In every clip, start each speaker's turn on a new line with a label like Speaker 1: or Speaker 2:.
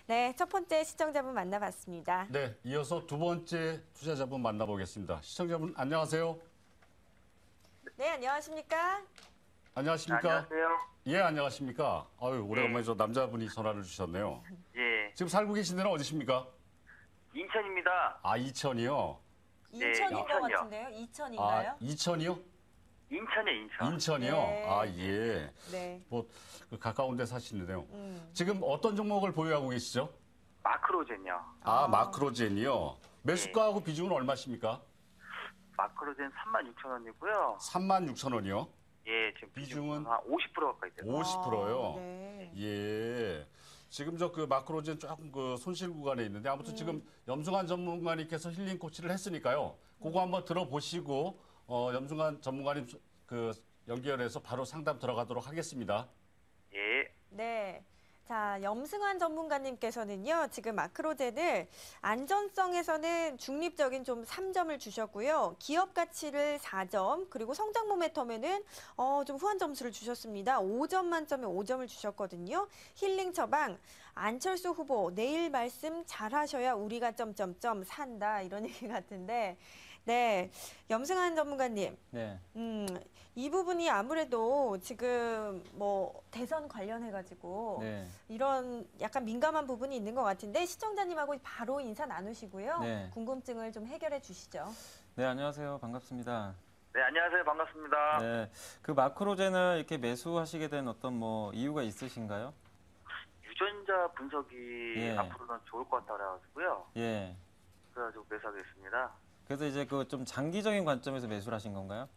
Speaker 1: 네, 첫 번째 시청자분 만나봤습니다.
Speaker 2: 네, 이어서 두 번째 투자자분 만나보겠습니다. 시청자분 안녕하세요.
Speaker 1: 네, 안녕하십니까?
Speaker 2: 안녕하십니까?
Speaker 3: 안녕하세요.
Speaker 2: 예, 안녕하십니까? 아유, 오래간만에
Speaker 3: 네.
Speaker 2: 저 남자분이 전화를 주셨네요.
Speaker 3: 예,
Speaker 2: 지금 살고 계신 데는 어디십니까?
Speaker 3: 인천입니다.
Speaker 2: 아, 이천이요?
Speaker 1: 인천인 것
Speaker 3: 인천이요.
Speaker 1: 같은데요?
Speaker 2: 아,
Speaker 1: 이천인가요?
Speaker 2: 이천이요?
Speaker 3: 인천이요, 인천.
Speaker 2: 인천이요?
Speaker 1: 네.
Speaker 2: 아, 예.
Speaker 1: 네.
Speaker 2: 뭐, 가까운 데 사시는데요. 지금 어떤 종목을 보유하고 계시죠?
Speaker 3: 마크로젠요.
Speaker 2: 아, 마크로젠이요? 매수가하고
Speaker 3: 네.
Speaker 2: 비중은 얼마십니까?
Speaker 3: 마크로젠 36,000원이고요.
Speaker 2: 36,000원이요?
Speaker 3: 예, 지금
Speaker 2: 비중은?
Speaker 3: 비중은 한 50% 가까이 돼요.
Speaker 2: 50%요?
Speaker 1: 네.
Speaker 2: 예. 지금 저 그 마크로젠 조금 그 손실 구간에 있는데 아무튼 지금 염승환 전문가님께서 힐링 코치를 했으니까요. 그거 한번 들어보시고 염승환 전문가님 그 연결해서 바로 상담 들어가도록 하겠습니다.
Speaker 3: 예,
Speaker 1: 네. 자, 염승환 전문가님께서는요, 지금 마크로젠을 안전성에서는 중립적인 좀 3점을 주셨고요. 기업 가치를 4점, 그리고 성장 모멘텀에는 좀 후한 점수를 주셨습니다. 5점 만점에 5점을 주셨거든요. 힐링 처방, 안철수 후보, 내일 말씀 잘하셔야 우리가 점점점 산다. 이런 얘기 같은데, 네. 염승환 전문가님.
Speaker 4: 네.
Speaker 1: 이 부분이 아무래도 지금 뭐 대선 관련해가지고
Speaker 4: 네.
Speaker 1: 이런 약간 민감한 부분이 있는 것 같은데 시청자님하고 바로 인사 나누시고요.
Speaker 4: 네.
Speaker 1: 궁금증을 좀 해결해 주시죠.
Speaker 4: 네, 안녕하세요. 반갑습니다.
Speaker 3: 네, 안녕하세요. 반갑습니다.
Speaker 4: 네. 그 마크로젠을 이렇게 매수하시게 된 어떤 뭐 이유가 있으신가요?
Speaker 3: 유전자 분석이
Speaker 4: 예.
Speaker 3: 앞으로는 좋을 것 같다 그래가지고요.
Speaker 4: 예.
Speaker 3: 그래가지고 매수하겠습니다.
Speaker 4: 그래서 이제 그 좀 장기적인 관점에서 매수를 하신 건가요?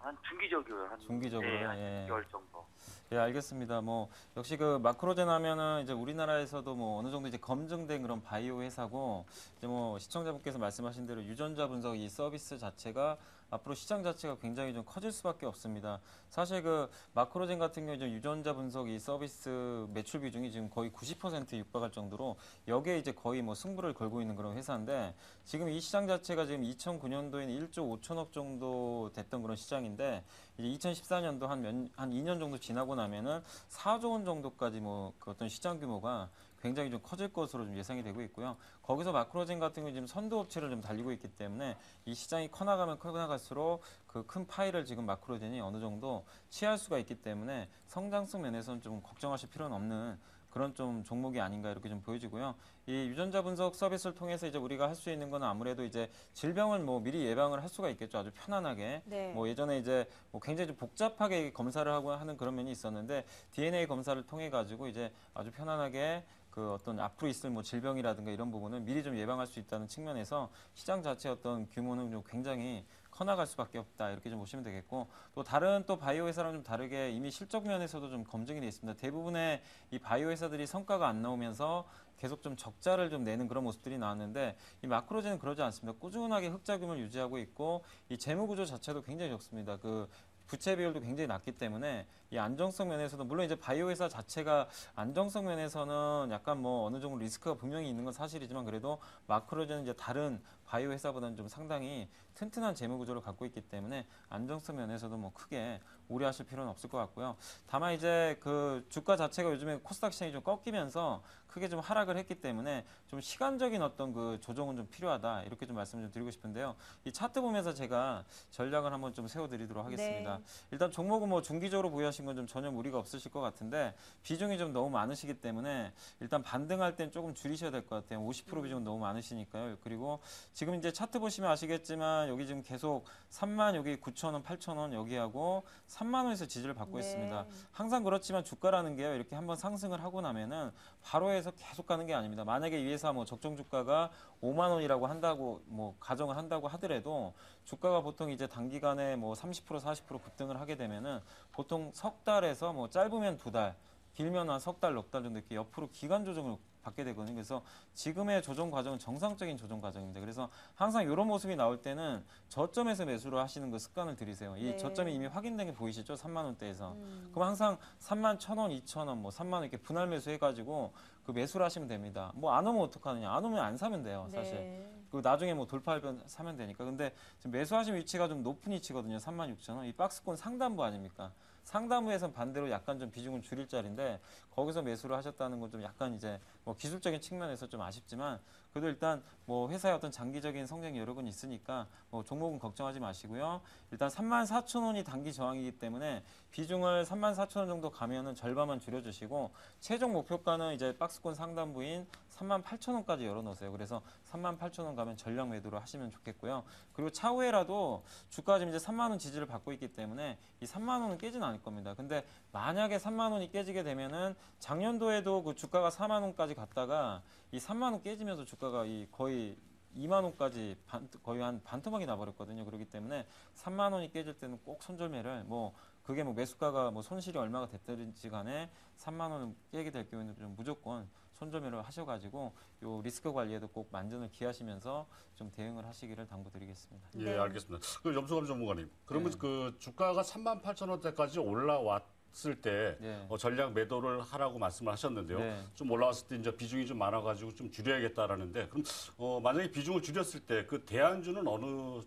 Speaker 3: 한 중기적이요. 한
Speaker 4: 중기적으로요?
Speaker 3: 예, 한
Speaker 4: 예.
Speaker 3: 6개월 정도.
Speaker 4: 예, 알겠습니다. 뭐 역시 그 마크로젠 하면은 이제 우리나라에서도 뭐 어느 정도 이제 검증된 그런 바이오 회사고 이제 뭐 시청자분께서 말씀하신 대로 유전자 분석 이 서비스 자체가 앞으로 시장 자체가 굉장히 좀 커질 수밖에 없습니다. 사실 그 마크로젠 같은 경우 이제 유전자 분석 이 서비스 매출 비중이 지금 거의 90%에 육박할 정도로 여기에 이제 거의 뭐 승부를 걸고 있는 그런 회사인데 지금 이 시장 자체가 지금 2009년도에는 1조 5천억 정도 됐던 그런 시장인데 이제 2014년도 한 2년 정도 지나고 나면은 4조 원 정도까지 뭐 그 어떤 시장 규모가 굉장히 좀 커질 것으로 좀 예상이 되고 있고요. 거기서 마크로젠 같은 경우 지금 선도 업체를 좀 달리고 있기 때문에 이 시장이 커나가면 커나갈수록 그 큰 파이를 지금 마크로젠이 어느 정도 취할 수가 있기 때문에 성장성 면에서는 좀 걱정하실 필요는 없는 그런 좀 종목이 아닌가 이렇게 좀 보여지고요. 이 유전자 분석 서비스를 통해서 이제 우리가 할 수 있는 건 아무래도 이제 질병을 뭐 미리 예방을 할 수가 있겠죠. 아주 편안하게.
Speaker 1: 네.
Speaker 4: 뭐 예전에 이제 뭐 굉장히 좀 복잡하게 검사를 하고 하는 그런 면이 있었는데 DNA 검사를 통해 가지고 이제 아주 편안하게 그 어떤 앞으로 있을 뭐 질병이라든가 이런 부분을 미리 좀 예방할 수 있다는 측면에서 시장 자체 어떤 규모는 좀 굉장히 커나갈 수밖에 없다 이렇게 좀 보시면 되겠고 또 다른 또 바이오 회사랑 좀 다르게 이미 실적 면에서도 좀 검증이 되어 있습니다. 대부분의 이 바이오 회사들이 성과가 안 나오면서 계속 좀 적자를 좀 내는 그런 모습들이 나왔는데 이 마크로젠은 그러지 않습니다. 꾸준하게 흑자 규모를 유지하고 있고 이 재무 구조 자체도 굉장히 좋습니다. 그 부채 비율도 굉장히 낮기 때문에 이 안정성 면에서도 물론 이제 바이오 회사 자체가 안정성 면에서는 약간 뭐 어느 정도 리스크가 분명히 있는 건 사실이지만 그래도 마크로젠은 이제 다른 바이오 회사보다는 좀 상당히 튼튼한 재무 구조를 갖고 있기 때문에 안정성 면에서도 뭐 크게 우려하실 필요는 없을 것 같고요. 다만 이제 그 주가 자체가 요즘에 코스닥 시장이 좀 꺾이면서 크게 좀 하락을 했기 때문에 좀 시간적인 어떤 그 조정은 좀 필요하다 이렇게 좀 말씀을 좀 드리고 싶은데요. 이 차트 보면서 제가 전략을 한번 좀 세워드리도록 하겠습니다.
Speaker 1: 네.
Speaker 4: 일단 종목은 뭐 중기적으로 보유하신 건 좀 전혀 무리가 없으실 것 같은데 비중이 좀 너무 많으시기 때문에 일단 반등할 땐 조금 줄이셔야 될 것 같아요. 50% 비중은 너무 많으시니까요. 그리고 지금 이제 차트 보시면 아시겠지만 여기 지금 계속 3만 여기 9,000원, 8,000원 여기하고 3만 원에서 지지를 받고
Speaker 1: 네.
Speaker 4: 있습니다. 항상 그렇지만 주가라는 게요. 이렇게 한번 상승을 하고 나면은 바로 해서 계속 가는 게 아닙니다. 만약에 이 회사 뭐 적정 주가가 5만 원이라고 한다고 뭐 가정을 한다고 하더라도 주가가 보통 이제 단기간에 뭐 30% 40% 급등을 하게 되면은 보통 석 달에서 뭐 짧으면 두 달, 길면 한 석 달, 넉 달 정도 이렇게 옆으로 기간 조정을 받게 되거든요. 그래서 지금의 조정 과정은 정상적인 조정 과정입니다. 그래서 항상 이런 모습이 나올 때는 저점에서 매수를 하시는 그 습관을 들이세요. 이
Speaker 1: 네.
Speaker 4: 저점이 이미 확인된 게 보이시죠? 3만 원대에서. 그럼 항상 3만 1,000원, 2,000원, 뭐 3만 원 이렇게 분할 매수해가지고 그 매수를 하시면 됩니다. 뭐 안 오면 어떡하느냐? 안 오면 안 사면 돼요, 사실.
Speaker 1: 네.
Speaker 4: 그 나중에 뭐 돌파하면 사면 되니까. 근데 지금 매수하신 위치가 좀 높은 위치거든요. 36,000원. 이 박스권 상단부 아닙니까? 상담후에선 반대로 약간 좀 비중을 줄일 자리인데 거기서 매수를 하셨다는 건 좀 약간 이제 뭐 기술적인 측면에서 좀 아쉽지만 그래도 일단 뭐 회사의 어떤 장기적인 성장 여력은 있으니까 뭐 종목은 걱정하지 마시고요. 일단 34,000원이 단기 저항이기 때문에 비중을 34,000원 정도 가면은 절반만 줄여주시고 최종 목표가는 이제 박스권 상단부인 38,000원까지 열어놓으세요. 그래서 38,000원 가면 전량 매도를 하시면 좋겠고요. 그리고 차후에라도 주가가 지금 이제 3만 원 지지를 받고 있기 때문에 이 3만 원은 깨지는 않을 겁니다. 근데 만약에 3만 원이 깨지게 되면은 작년도에도 그 주가가 4만 원까지 갔다가 이 3만 원 깨지면서 주가가 이 거의 2만 원까지 거의 한 반토막이 나버렸거든요. 그렇기 때문에 3만 원이 깨질 때는 꼭 손절매를 뭐 그게 뭐 매수가가 뭐 손실이 얼마가 됐든지 간에 3만 원을 깨게 될 경우에는 좀 무조건 손절매를 하셔가지고 요 리스크 관리에도 꼭 만전을 기하시면서 좀 대응을 하시기를 당부드리겠습니다.
Speaker 2: 예,
Speaker 1: 네.
Speaker 2: 알겠습니다. 그 염승환 전문가님, 그러면
Speaker 4: 네.
Speaker 2: 그 주가가 38,000원대까지 올라왔을 때
Speaker 4: 네.
Speaker 2: 전략 매도를 하라고 말씀을 하셨는데요.
Speaker 4: 네.
Speaker 2: 좀 올라왔을 때 이제 비중이 좀 많아가지고 좀 줄여야겠다라는데, 그럼 만약에 비중을 줄였을 때 그 대안주는 어느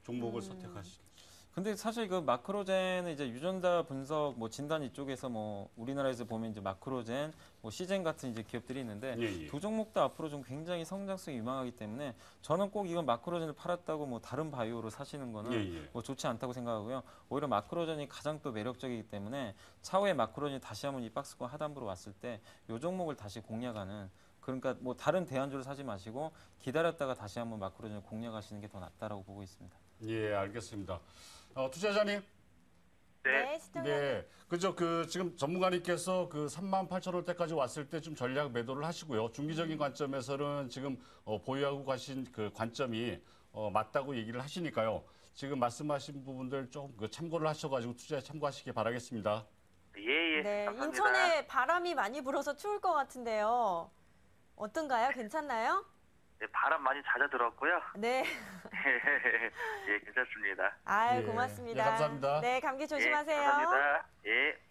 Speaker 2: 종목을 선택하시겠어요?
Speaker 4: 근데 사실 그 마크로젠은 이제 유전자 분석 뭐 진단 이쪽에서 뭐 우리나라에서 보면 이제 마크로젠, 뭐 시젠 같은 이제 기업들이 있는데
Speaker 2: 예, 예.
Speaker 4: 두 종목 다 앞으로 좀 굉장히 성장성이 유망하기 때문에 저는 꼭 이건 마크로젠을 팔았다고 뭐 다른 바이오로 사시는 거는
Speaker 2: 예, 예.
Speaker 4: 뭐 좋지 않다고 생각하고요. 오히려 마크로젠이 가장 또 매력적이기 때문에 차후에 마크로젠이 다시 한번 이 박스권 하단부로 왔을 때 이 종목을 다시 공략하는 그러니까 뭐 다른 대안주를 사지 마시고 기다렸다가 다시 한번 마크로젠을 공략하시는 게 더 낫다라고 보고 있습니다.
Speaker 2: 예, 알겠습니다. 투자자님,
Speaker 3: 네.
Speaker 1: 시청자
Speaker 2: 네, 그죠. 그 지금 전문가님께서 그 38,000원대까지 왔을 때 좀 전략 매도를 하시고요. 중기적인 관점에서는 지금 보유하고 가신 그 관점이 맞다고 얘기를 하시니까요. 지금 말씀하신 부분들 좀 그 참고를 하셔가지고 투자에 참고하시기 바라겠습니다.
Speaker 3: 예,
Speaker 1: 네,
Speaker 3: 감사합니다.
Speaker 1: 인천에 바람이 많이 불어서 추울 것 같은데요. 어떤가요? 괜찮나요?
Speaker 3: 네, 바람 많이 잦아들었고요.
Speaker 1: 네.
Speaker 3: 예, 괜찮습니다.
Speaker 1: 아유,
Speaker 2: 예.
Speaker 1: 고맙습니다.
Speaker 2: 예, 감사합니다.
Speaker 1: 네, 감기
Speaker 3: 예,
Speaker 1: 조심하세요.
Speaker 3: 감사합니다. 예.